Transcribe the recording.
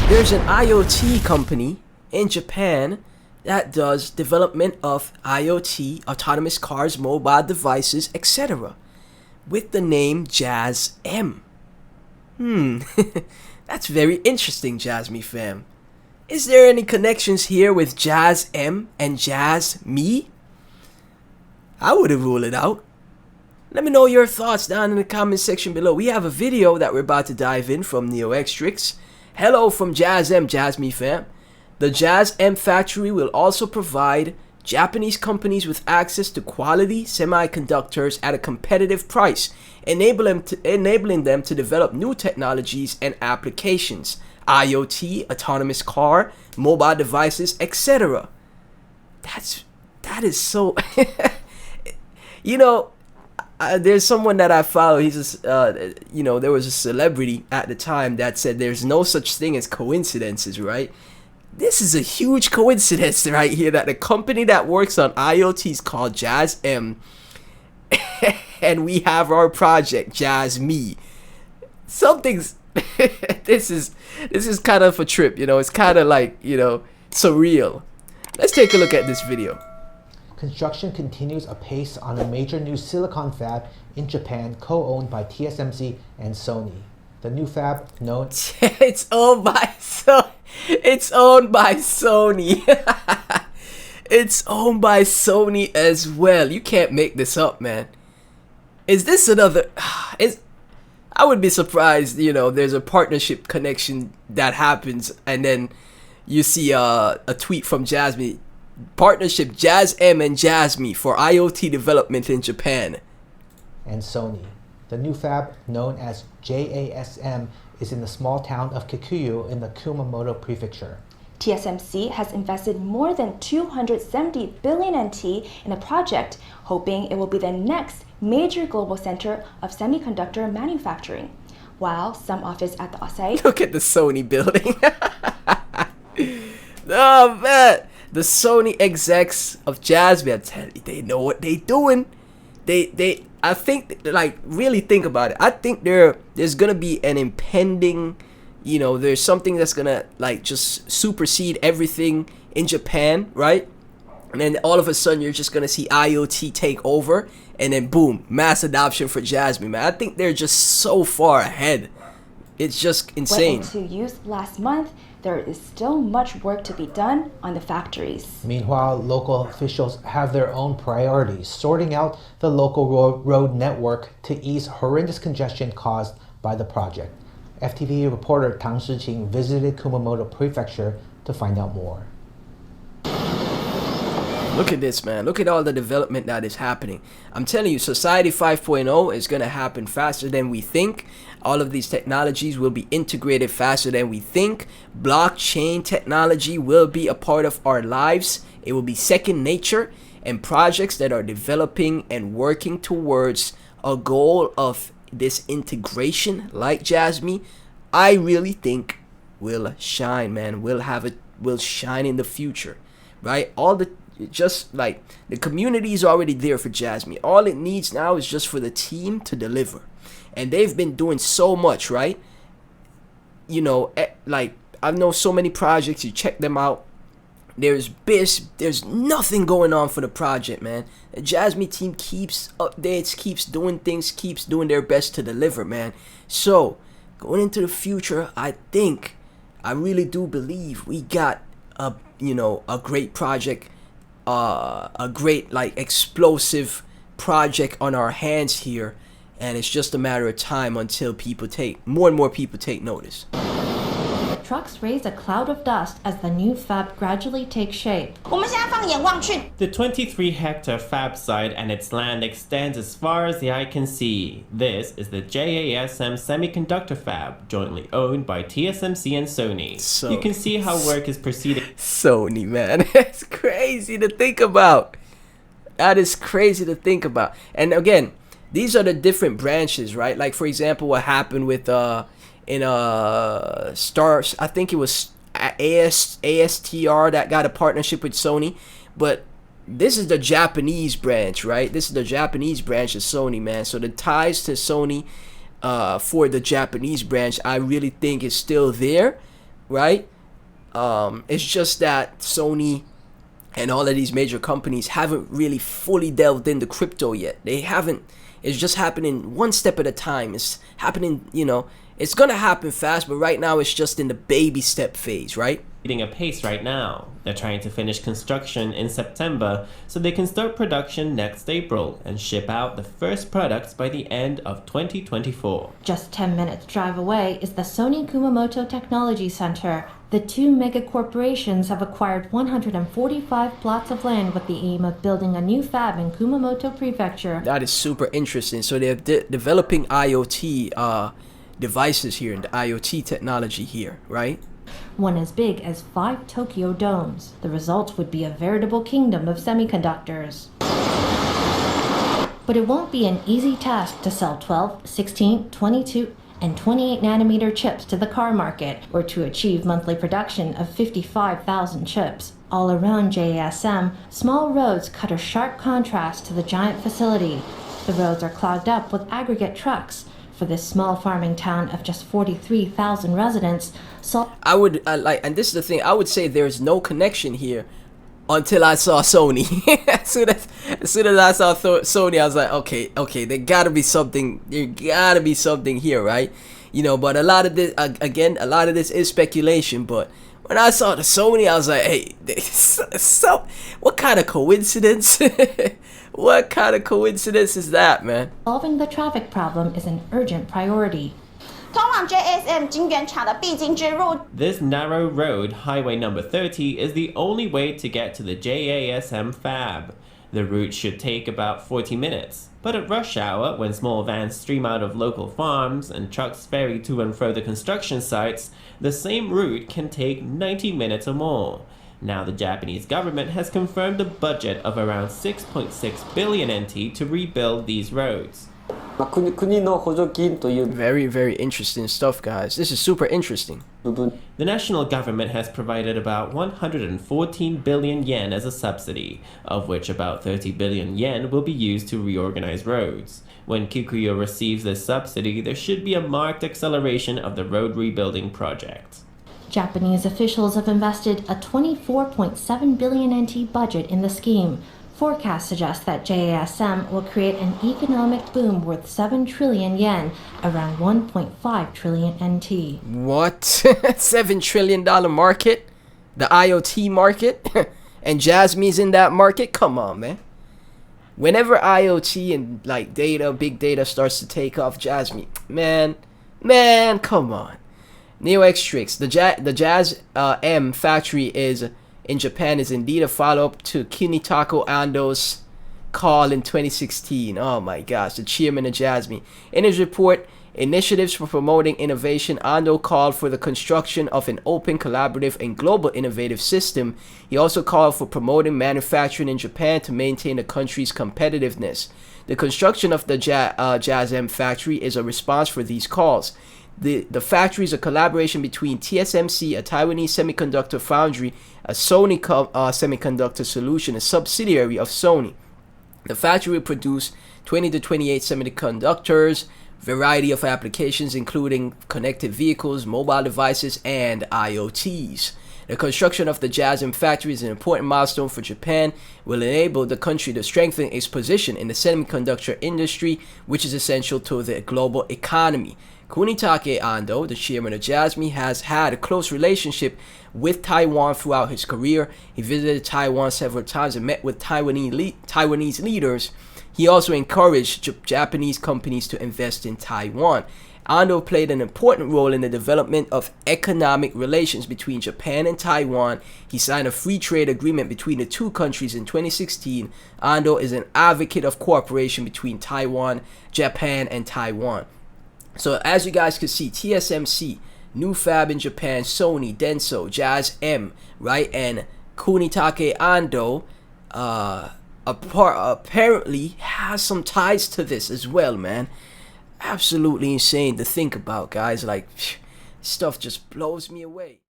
There's an IoT company in Japan that does development of IoT, autonomous cars, mobile devices, etc. with the name Jasm. That's very interesting, Jasmy fam. Is there any connections here with Jasm and Jasmy? I wouldn't rule it out. Let me know your thoughts down in the comment section below. We have a video that we're about to dive in from NeoXtrix. Hello from Jasm, Jasmy fam. The Jasm factory will also provide Japanese companies with access to quality semiconductors at a competitive price, enabling them to develop new technologies and applications, IoT, autonomous car, mobile devices, etc. That is so. You know, there's someone that I follow. He's there was a celebrity at the time that said there's no such thing as coincidences, right? This is a huge coincidence right here that the company that works on IoT is called Jasm, and we have our project Jasmy. Something's this is kind of a trip, it's kind of like, surreal. Let's take a look at this video. Construction continues apace on a major new silicon fab in Japan, co-owned by Tsmc and Sony. The new fab, known it's owned by Sony. It's owned by Sony as well. You can't make this up, man. Is this another? I would be surprised, there's a partnership connection that happens, and then you see a tweet from Jasmy. Partnership Jasm and Jasmy for IoT development in Japan. And Sony. The new fab, known as JASM, is in the small town of Kikuyu in the Kumamoto prefecture. TSMC has invested more than 270 billion NT in the project, hoping it will be the next major global center of semiconductor manufacturing. While some office at the Osai... Look at the Sony building. Oh man, the Sony execs of Jasmy, I tell you, they know what they doing. I think, like, really think about it. I think there's gonna be an impending, there's something that's gonna, like, just supersede everything in Japan, right? And then all of a sudden you're just gonna see IoT take over, and then boom, mass adoption for Jasmy, man. I think they're just so far ahead. It's just insane. Went into use last month. There is still much work to be done on the factories. Meanwhile, local officials have their own priorities, sorting out the local road network to ease horrendous congestion caused by the project. FTV reporter Tang Shiqing visited Kumamoto Prefecture to find out more. Look at this, man. Look at all the development that is happening. I'm telling you, Society 5.0 is going to happen faster than we think. All of these technologies will be integrated faster than we think. Blockchain technology will be a part of our lives. It will be second nature. And projects that are developing and working towards a goal of this integration, like Jasmy, I really think will shine, man. Will shine in the future, right? Just like the community is already there for Jasmy. All it needs now is just for the team to deliver, and they've been doing so much, right? Like, I know so many projects. You check them out. There's nothing going on for the project, man. The Jasmy team keeps updates, keeps doing things, keeps doing their best to deliver, man. So going into the future, I really do believe we got a great project. A great, like, explosive project on our hands here, and it's just a matter of time until more and more people take notice. Trucks raise a cloud of dust as the new fab gradually takes shape. The 23-hectare fab site and its land extends as far as the eye can see. This is the JASM semiconductor fab, jointly owned by TSMC and Sony. So, you can see how work is proceeding. Sony, man, it's crazy to think about. That is crazy to think about. And again, these are the different branches, right? Like, for example, what happened with Stars, I think it was ASTR that got a partnership with Sony, but this is the Japanese branch, right? This is the Japanese branch of Sony, man. So the ties to Sony for the Japanese branch, I really think is still there. right? It's just that Sony and all of these major companies haven't really fully delved into crypto yet. They haven't. It's just happening one step at a time. It's happening, it's gonna happen fast, but right now it's just in the baby step phase, right? A pace right now. They're trying to finish construction in September so they can start production next April and ship out the first products by the end of 2024. Just 10 minutes drive away is the Sony Kumamoto Technology Center. The two mega corporations have acquired 145 plots of land with the aim of building a new fab in Kumamoto Prefecture. That is super interesting. So they're developing IoT devices here and the IoT technology here, right? One as big as 5 Tokyo domes. The result would be a veritable kingdom of semiconductors. But it won't be an easy task to sell 12, 16, 22, and 28 nanometer chips to the car market, or to achieve monthly production of 55,000 chips. All around JASM, small roads cut a sharp contrast to the giant facility. The roads are clogged up with aggregate trucks. For this small farming town of just 43,000 residents, I would and this is the thing, I would say there's no connection here until I saw Sony. as soon as I saw Sony, I was like, okay, there gotta be something here, right? But a lot of this, again, a lot of this is speculation, but when I saw the Sony, I was like, hey, what kind of coincidence? What kind of coincidence is that, man? Solving the traffic problem is an urgent priority. This narrow road, highway number 30, is the only way to get to the JASM fab. The route should take about 40 minutes, but at rush hour, when small vans stream out of local farms and trucks ferry to and fro the construction sites, the same route can take 90 minutes or more. Now the Japanese government has confirmed a budget of around 6.6 billion NT to rebuild these roads. Very, very interesting stuff, guys. This is super interesting. The national government has provided about 114 billion yen as a subsidy, of which about 30 billion yen will be used to reorganize roads. When Kikuyo receives this subsidy, there should be a marked acceleration of the road rebuilding project. Japanese officials have invested a 24.7 billion NT budget in the scheme. Forecasts suggest that JASM will create an economic boom worth 7 trillion yen, around 1.5 trillion NT. What? $7 trillion market? The IoT market? And Jasmy's in that market? Come on, man. Whenever IoT and big data starts to take off, Jasmy, man, come on. NeoXtrix, the Jasm factory in Japan is indeed a follow-up to Kunitake Ando's call in 2016. Oh my gosh, the chairman of Jasmy. In his report, Initiatives for Promoting Innovation, Ando called for the construction of an open, collaborative, and global innovative system. He also called for promoting manufacturing in Japan to maintain the country's competitiveness. The construction of the Jasm factory is a response for these calls. The factory is a collaboration between Tsmc, a Taiwanese semiconductor foundry, a Sony semiconductor solution, a subsidiary of Sony. The factory will produce 20 to 28 semiconductors, variety of applications including connected vehicles, mobile devices, and IoTs. The construction of the Jasm factory is an important milestone for Japan. It will enable the country to strengthen its position in the semiconductor industry, which is essential to the global economy. Kunitake Ando, the chairman of Jasmy, has had a close relationship with Taiwan throughout his career. He visited Taiwan several times and met with Taiwanese leaders. He also encouraged Japanese companies to invest in Taiwan. Ando played an important role in the development of economic relations between Japan and Taiwan. He signed a free trade agreement between the two countries in 2016. Ando is an advocate of cooperation between Taiwan, Japan, and Taiwan. So as you guys can see, TSMC, new fab in Japan, Sony, Denso, Jasm, right, and Kunitake Ando apparently has some ties to this as well, man. Absolutely insane to think about, guys. Like, stuff just blows me away.